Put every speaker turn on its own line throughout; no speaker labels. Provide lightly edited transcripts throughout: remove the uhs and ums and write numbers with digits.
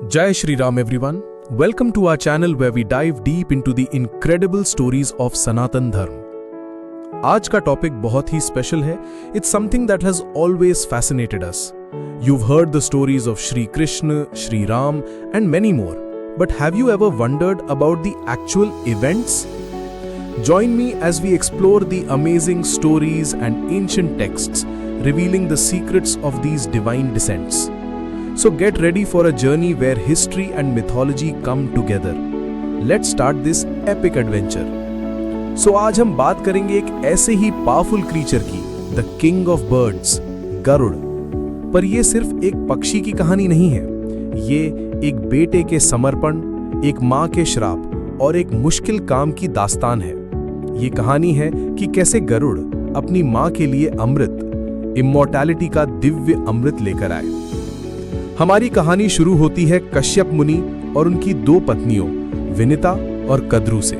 Jai Shri Ram everyone. Welcome to our channel where we dive deep into the incredible stories of Sanatan Dharma. आज का topic बहुत ही special है. It's something that has always fascinated us. You've heard the stories of Shri Krishna, Shri Ram and many more. But have you ever wondered about the actual events? Join me as we explore the amazing stories and ancient texts revealing the secrets of these divine descents. So get ready for a journey where history and mythology come together. Let's start this epic adventure. So आज हम बात करेंगे एक ऐसे ही powerful creature की, the king of birds, Garuda. पर ये सिर्फ एक पक्षी की कहानी नहीं है, ये एक बेटे के समर्पण, एक माँ के श्राप और एक मुश्किल काम की दास्तान है। ये कहानी है कि कैसे गरुड़ अपनी माँ के लिए अमृत, इमॉर्टैलिटी का दिव्य अमृत लेकर आए। हमारी कहानी शुरू होती है कश्यप मुनि और उनकी दो पत्नियों विनिता और कद्रू से।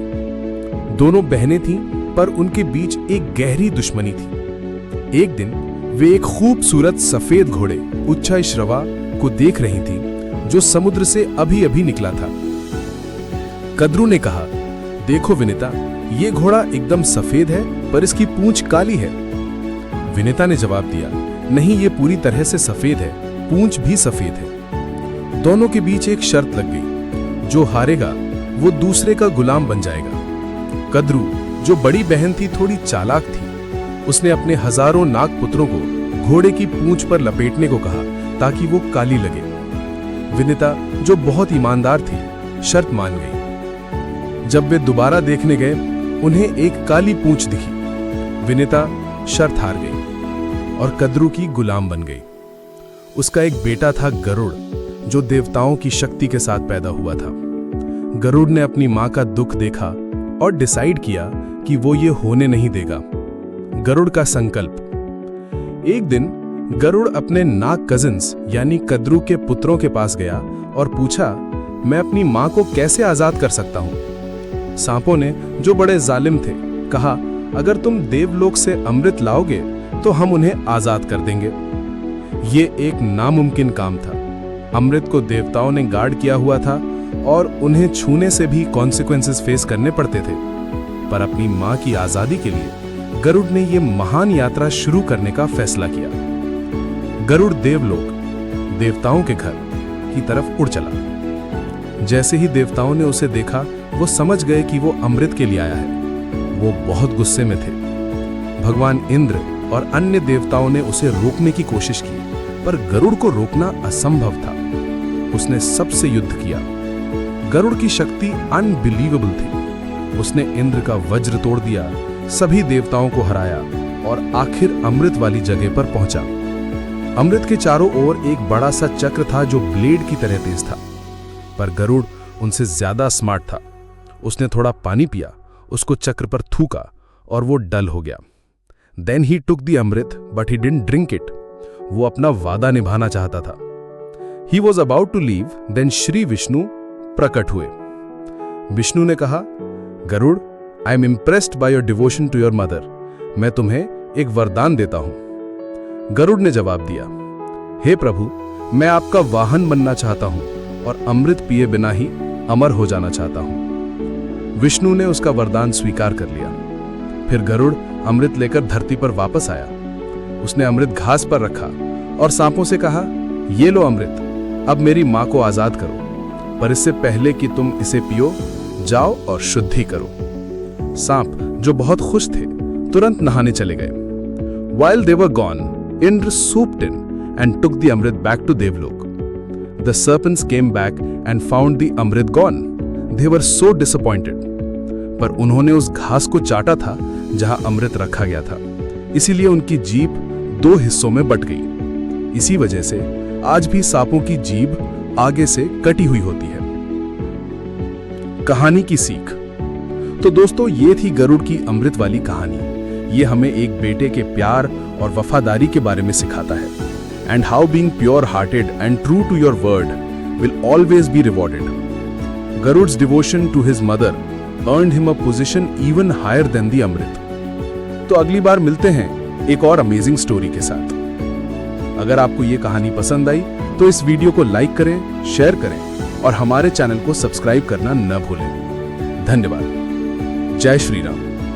दोनों बहनें थीं, पर उनके बीच एक गहरी दुश्मनी थी। एक दिन वे एक खूबसूरत सफेद घोड़े उच्छाश्रवा को देख रही थीं, जो समुद्र से अभी-अभी निकला था। कद्रू ने कहा, देखो विनिता, ये घोड़ा एकदम सफेद है, पर इसकी पूंछ काली है। विनिता ने जवाब दिया, नहीं, ये पूरी तरह से सफेद है, पूंछ भी सफेद है। दोनों के बीच एक शर्त लग गई, जो हारेगा वो दूसरे का गुलाम बन जाएगा। कद्रू, जो बड़ी बहन थी, थोड़ी चालाक थी। उसने अपने हजारों नाग पुत्रों को घोड़े की पूंछ पर लपेटने को कहा ताकि वो काली लगे। विनिता, जो बहुत ईमानदार थी, शर्त मान गई। जब वे दोबारा देखने गए, उन्हें एक काली पूंछ दिखी। विनिता शर्त हार गई और कद्रू की गुलाम बन गई। उसका एक बेटा था गरुड़, जो देवताओं की शक्ति के साथ पैदा हुआ था। गरुड़ ने अपनी मां का दुख देखा और डिसाइड किया कि वो ये होने नहीं देगा। गरुड़ का संकल्प। एक दिन गरुड़ अपने नाग कजिन्स यानी कद्रू के पुत्रों के पास गया और पूछा, मैं अपनी मां को कैसे आजाद कर सकता हूं? सांपों ने, जो बड़े जालिम थे, कहा, अगर तुम देवलोक से अमृत लाओगे तो हम उन्हें आजाद कर देंगे। ये एक नामुमकिन काम था। अमृत को देवताओं ने गार्ड किया हुआ था और उन्हें छूने से भी कॉन्सिक्वेंसेस फेस करने पड़ते थे। पर अपनी मां की आजादी के लिए गरुड़ ने यह महान यात्रा शुरू करने का फैसला किया। गरुड़ देवलोक, देवताओं के घर की तरफ उड़ चला। जैसे ही देवताओं ने उसे देखा, वो समझ गए कि वो अमृत के लिए आया है। वो बहुत गुस्से में थे। भगवान इंद्र और अन्य देवताओं ने उसे रोकने की कोशिश की, पर गरुड़ को रोकना असंभव था। उसने सबसे युद्ध किया। गरुड़ की शक्ति अनबिलीवेबल थी। उसने इंद्र का वज्र तोड़ दिया, सभी देवताओं को हराया और आखिर अमृत वाली जगह पर पहुंचा। अमृत के चारों ओर एक बड़ा सा चक्र था जो ब्लेड की तरह तेज था, पर गरुड़ उनसे ज्यादा स्मार्ट था। उसने थोड़ा पानी पिया, उसको चक्र पर थूका और वो डल हो गया। Then he took the Amrit, but he didn't drink it. वो अपना वादा निभाना चाहता था। He was about to leave, then Shri Vishnu प्रकट हुए। विष्णु ने कहा, Garuda, I am impressed by your devotion to your mother. मैं तुम्हें एक वरदान देता हूं। गरुड़ ने जवाब दिया, हे प्रभु, मैं आपका वाहन बनना चाहता हूं और अमृत पिए बिना ही अमर हो जाना चाहता हूं। विष्णु ने उसका वरदान स्वीकार कर लिया। फिर गरुड़ अमृत लेकर धरती पर वापस आया। उसने अमृत घास पर रखा और सांपों से कहा, ये लो अमृत, अब मेरी मां को आजाद करो, पर इससे पहले कि तुम इसे पियो, जाओ और शुद्धि करो। सांप, जो बहुत खुश थे, तुरंत नहाने चले गए। While they were gone, Indra swooped in and took the Amrit back to Devlok. The serpents came back and found the Amrit gone. They were so disappointed. पर उन्होंने उस घास को चाटा था जहां अमृत रखा गया था, इसीलिए उनकी जीभ दो हिस्सों में बट गई। इसी वजह से आज भी सांपों की जीभ आगे से कटी हुई होती है। कहानी की सीख। तो दोस्तों, ये थी गरुड़ की अमृत वाली कहानी। ये हमें एक बेटे के प्यार और वफादारी के बारे में सिखाता है। And how being pure hearted and true to your word will always be rewarded. Garuda's devotion to his mother earned him a position even higher than the amrit. तो अगली बार मिलते हैं एक और अमेजिंग स्टोरी के साथ। अगर आपको ये कहानी पसंद आई तो इस वीडियो को लाइक करें, शेयर करें और हमारे चैनल को सब्सक्राइब करना न भूलें। धन्यवाद। जय श्री राम।